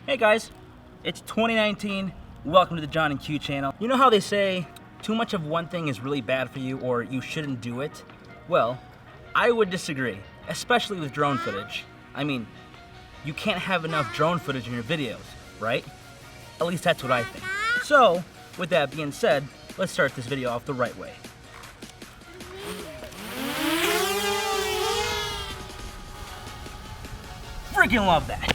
Hey guys, it's 2019. Welcome to the John and Q channel. You know how they say too much of one thing is really bad for you or you shouldn't do it? Well, I would disagree, especially with drone footage. I mean, you can't have enough drone footage in your videos, right? At least that's what I think. So, with that being said, let's start this video off the right way. Freaking love that!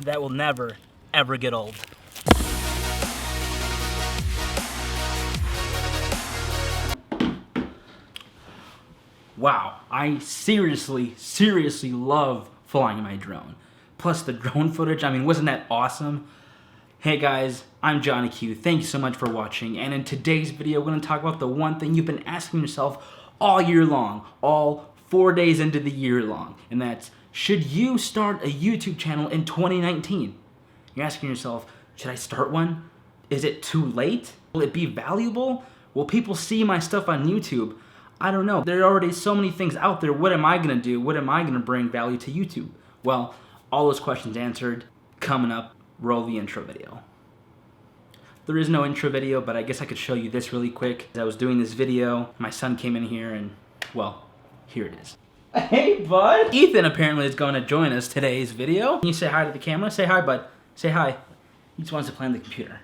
That will never, ever get old. Wow, I seriously love flying my drone. Plus the drone footage, I mean, wasn't that awesome? Hey guys, I'm Johnny Q. Thank you so much for watching. And in today's video, we're gonna talk about the one thing you've been asking yourself all year long, all 4 days into the year long, and that's, should you start a YouTube channel in 2019? You're asking yourself, should I start one? Is it too late? Will it be valuable? Will people see my stuff on YouTube? I don't know. There are already so many things out there. What am I gonna do? What am I gonna bring value to YouTube? Well, all those questions answered. Coming up, roll the intro video. There is no intro video, but I guess I could show you this really quick. As I was doing this video, my son came in here and, well, here it is. Hey, bud. Ethan apparently is going to join us today's video. Can you say hi to the camera? Say hi, bud. Say hi. He just wants to play on the computer.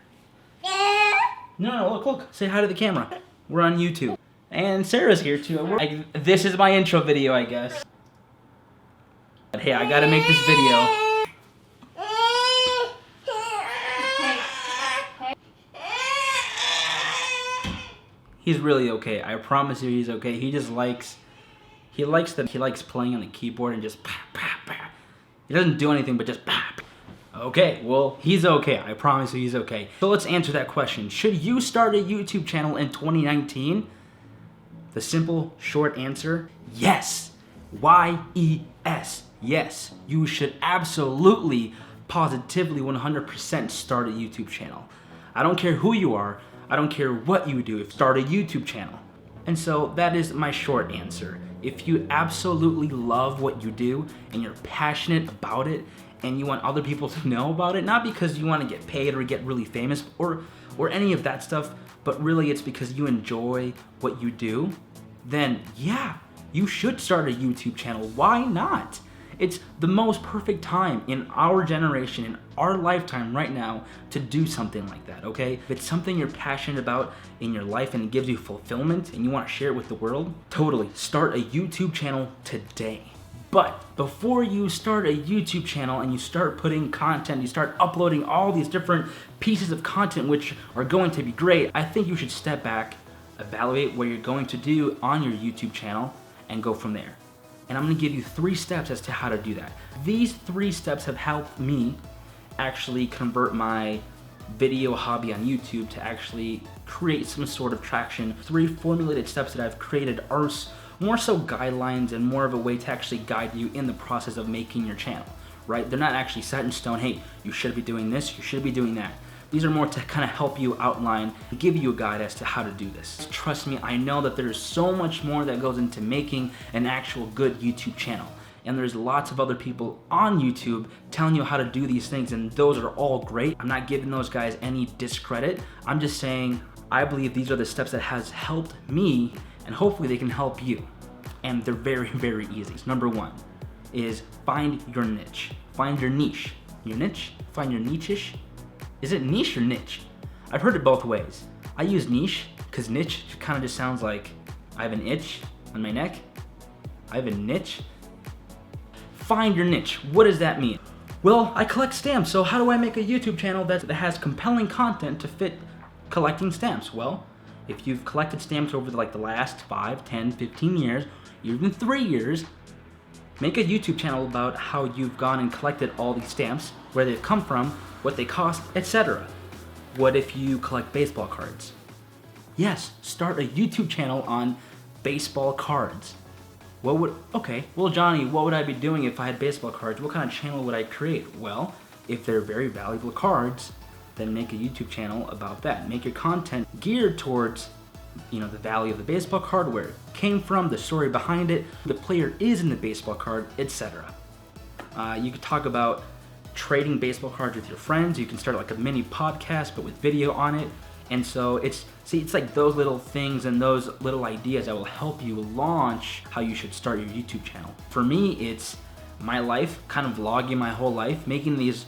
No, look. Say hi to the camera. We're on YouTube. And Sarah's here too. This is my intro video, I guess. But hey, I gotta make this video. He's really okay. I promise you he's okay. He just likes... He likes playing on the keyboard and just bah, bah, bah. He doesn't do anything but just bah, bah. Okay, well, he's okay. I promise you he's okay. So let's answer that question. Should you start a YouTube channel in 2019? The simple, short answer, yes. Y-E-S. Yes, you should absolutely, positively, 100% start a YouTube channel. I don't care who you are. I don't care what you do. Start a YouTube channel. And so that is my short answer. If you absolutely love what you do and you're passionate about it and you want other people to know about it, not because you want to get paid or get really famous or any of that stuff, but really it's because you enjoy what you do, then yeah, you should start a YouTube channel. Why not? It's the most perfect time in our generation, in our lifetime right now, to do something like that, okay? If it's something you're passionate about in your life and it gives you fulfillment and you want to share it with the world, totally, start a YouTube channel today. But before you start a YouTube channel and you start putting content, you start uploading all these different pieces of content which are going to be great, I think you should step back, evaluate what you're going to do on your YouTube channel, and go from there. And I'm gonna give you 3 steps as to how to do that. These 3 steps have helped me actually convert my video hobby on YouTube to actually create some sort of traction. 3 formulated steps that I've created are more so guidelines and more of a way to actually guide you in the process of making your channel, right? They're not actually set in stone, hey, you should be doing this, you should be doing that. These are more to kind of help you outline and give you a guide as to how to do this. Trust me, I know that there's so much more that goes into making an actual good YouTube channel. And there's lots of other people on YouTube telling you how to do these things, and those are all great. I'm not giving those guys any discredit. I'm just saying, I believe these are the steps that has helped me, and hopefully they can help you. And they're very easy. Number 1 is find your niche. Find your niche. Your niche? Find your niche-ish? Is it niche or niche? I've heard it both ways. I use niche because niche kind of just sounds like I have an itch on my neck. I have a niche. Find your niche. What does that mean? Well, I collect stamps, so how do I make a YouTube channel that has compelling content to fit collecting stamps? Well, if you've collected stamps over the last 5, 10, 15 years, even 3 years, make a YouTube channel about how you've gone and collected all these stamps, where they've come from, what they cost, etc. What if you collect baseball cards? Yes, start a YouTube channel on baseball cards. Okay, well Johnny, what would I be doing if I had baseball cards? What kind of channel would I create? Well, if they're very valuable cards, then make a YouTube channel about that. Make your content geared towards, the value of the baseball card, where it came from, the story behind it, who the player is in the baseball card, etc. You could talk about trading baseball cards with your friends. You can start like a mini podcast, but with video on it. And so it's like those little things and those little ideas that will help you launch how you should start your YouTube channel. For me, it's my life, kind of vlogging my whole life, making these,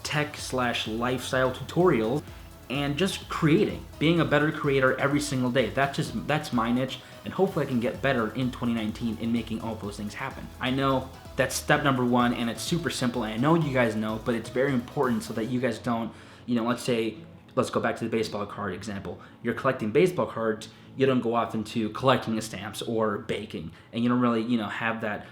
tech/lifestyle tutorials, and just creating, being a better creator every single day. That's my niche, and hopefully I can get better in 2019 in making all those things happen. I know that's step number 1, and it's super simple, and I know you guys know, but it's very important so that you guys don't, let's go back to the baseball card example. You're collecting baseball cards, you don't go off into collecting the stamps or baking, and you don't really, have that,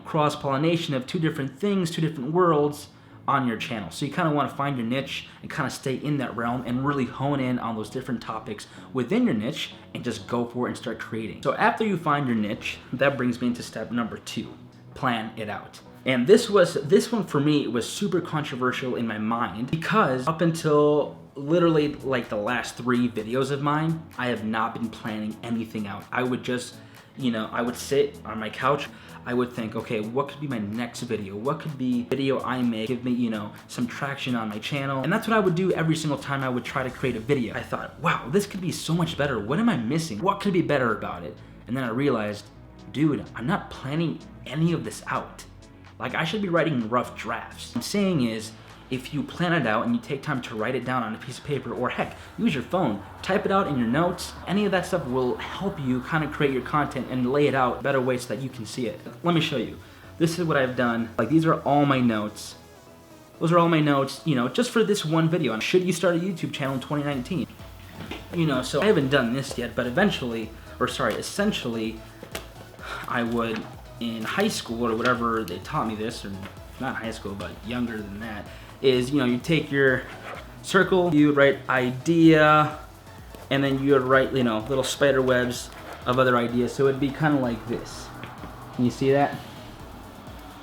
cross-pollination of 2 different things, 2 different worlds on your channel. So you kind of want to find your niche and kind of stay in that realm and really hone in on those different topics within your niche and just go for it and start creating. So after you find your niche, that brings me into step number 2, plan it out. And this one for me was super controversial in my mind, because up until literally like the last 3 videos of mine, I have not been planning anything out. I would just, I would sit on my couch. I would think, okay, what could be my next video? What could be video I make, give me, some traction on my channel? And that's what I would do every single time I would try to create a video. I thought, wow, this could be so much better. What am I missing? What could be better about it? And then I realized, dude, I'm not planning any of this out. Like, I should be writing rough drafts. What I'm saying is, if you plan it out and you take time to write it down on a piece of paper, or heck, use your phone, type it out in your notes, any of that stuff will help you kind of create your content and lay it out better ways so that you can see it. Let me show you. This is what I've done. Like, these are all my notes. Those are all my notes, just for this one video. Should you start a YouTube channel in 2019? So I haven't done this yet, but essentially, I would, in high school or whatever, they taught me this, or not high school, but younger than that, is, you take your circle, you would write idea, and then you would write, little spider webs of other ideas. So it'd be kind of like this. Can you see that?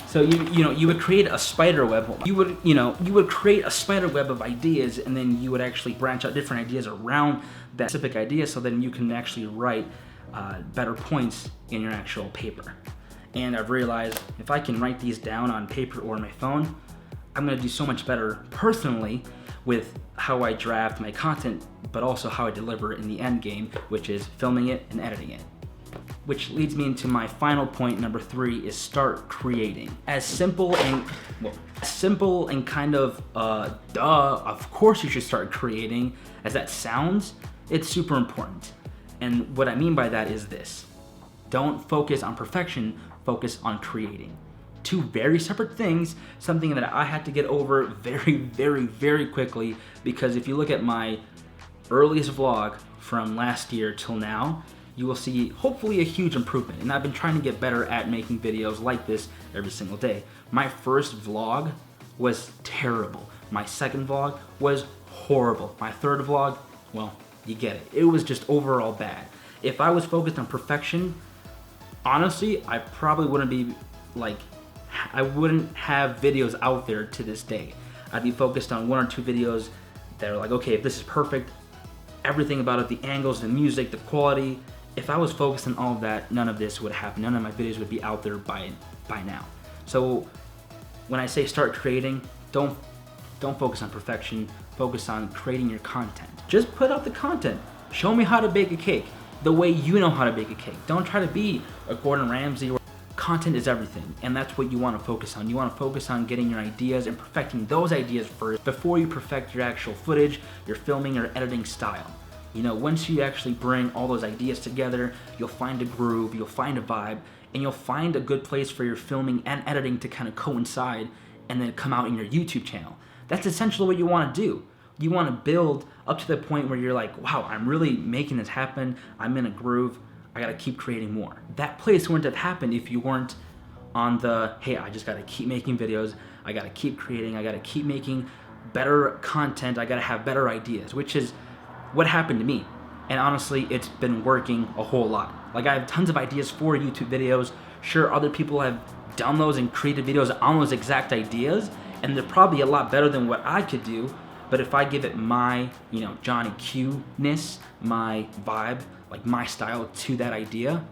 So you would create a spider web. You would create a spider web of ideas, and then you would actually branch out different ideas around that specific idea, so then you can actually write better points in your actual paper. And I've realized if I can write these down on paper or my phone, I'm gonna do so much better personally with how I draft my content, but also how I deliver in the end game, which is filming it and editing it. Which leads me into my final point, number 3, is start creating. As simple and kind of of course you should start creating, as that sounds, it's super important. And what I mean by that is this: don't focus on perfection, focus on creating. 2 very separate things, something that I had to get over very, very, very quickly, because if you look at my earliest vlog from last year till now, you will see hopefully a huge improvement. And I've been trying to get better at making videos like this every single day. My first vlog was terrible. My second vlog was horrible. My third vlog, well, you get it. It was just overall bad. If I was focused on perfection, honestly, I probably wouldn't be I wouldn't have videos out there to this day. I'd be focused on 1 or 2 videos that are like, okay, if this is perfect, everything about it, the angles, the music, the quality. If I was focused on all of that, none of this would happen. None of my videos would be out there by now. So when I say start creating, don't focus on perfection, focus on creating your content. Just put out the content. Show me how to bake a cake the way you know how to bake a cake. Don't try to be a Gordon Ramsay. Content is everything, and that's what you want to focus on. You want to focus on getting your ideas and perfecting those ideas first before you perfect your actual footage, your filming, or editing style. You know, once you actually bring all those ideas together, you'll find a groove, you'll find a vibe, and you'll find a good place for your filming and editing to kind of coincide and then come out in your YouTube channel. That's essentially what you want to do. You want to build up to the point where you're like, wow, I'm really making this happen. I'm in a groove. I got to keep creating more. That place wouldn't have happened if you weren't on the, hey, I just got to keep making videos. I got to keep creating. I got to keep making better content. I got to have better ideas, which is what happened to me. And honestly, it's been working a whole lot. Like, I have tons of ideas for YouTube videos. Sure, other people have done those and created videos on those exact ideas, and they're probably a lot better than what I could do. But if I give it my, Johnny Q-ness, my vibe, like my style to that idea,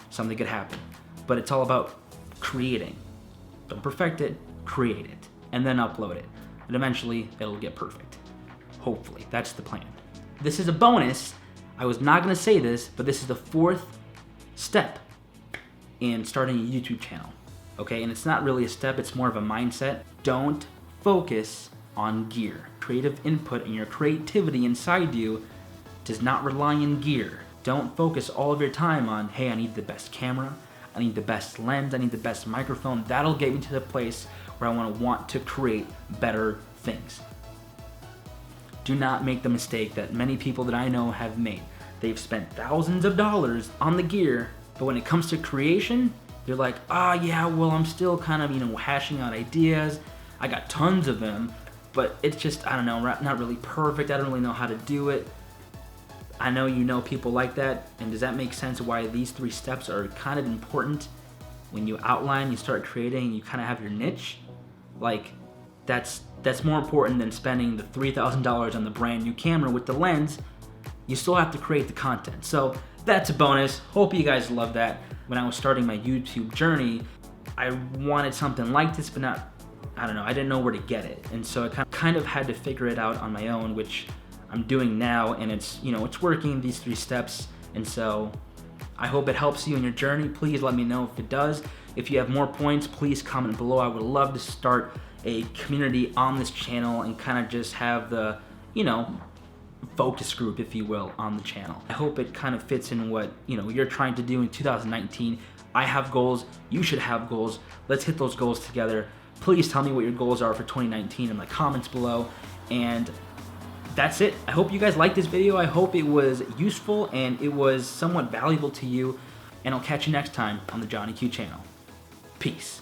something could happen. But it's all about creating. Don't perfect it, create it, and then upload it. And eventually, it'll get perfect. Hopefully, that's the plan. This is a bonus. I was not gonna say this, but this is the 4th step in starting a YouTube channel, okay? And it's not really a step, it's more of a mindset. Don't focus on gear. Creative input and your creativity inside you does not rely on gear. Don't focus all of your time on, hey, I need the best camera, I need the best lens, I need the best microphone. That'll get me to the place where I want to create better things. Do not make the mistake that many people that I know have made. They've spent thousands of dollars on the gear, but when it comes to creation, they're like, yeah, well, I'm still kind of, hashing out ideas. I got tons of them, but it's just, I don't know, not really perfect. I don't really know how to do it. I know you know people like that, and does that make sense why these 3 steps are kind of important? When you outline, you start creating, you kind of have your niche. Like, that's more important than spending the $3,000 on the brand new camera with the lens. You still have to create the content. So that's a bonus. Hope you guys love that. When I was starting my YouTube journey, I wanted something like this, but I didn't know where to get it. And so I kind of had to figure it out on my own, which I'm doing now, and it's working, these 3 steps. And so I hope it helps you in your journey. Please let me know if it does. If you have more points, please comment below. I would love to start a community on this channel and kind of just have the, focus group, if you will, on the channel. I hope it kind of fits in what, you're trying to do in 2019. I have goals. You should have goals. Let's hit those goals together. Please tell me what your goals are for 2019 in the comments below. And that's it. I hope you guys liked this video. I hope it was useful and it was somewhat valuable to you. And I'll catch you next time on the Johnny Q channel. Peace.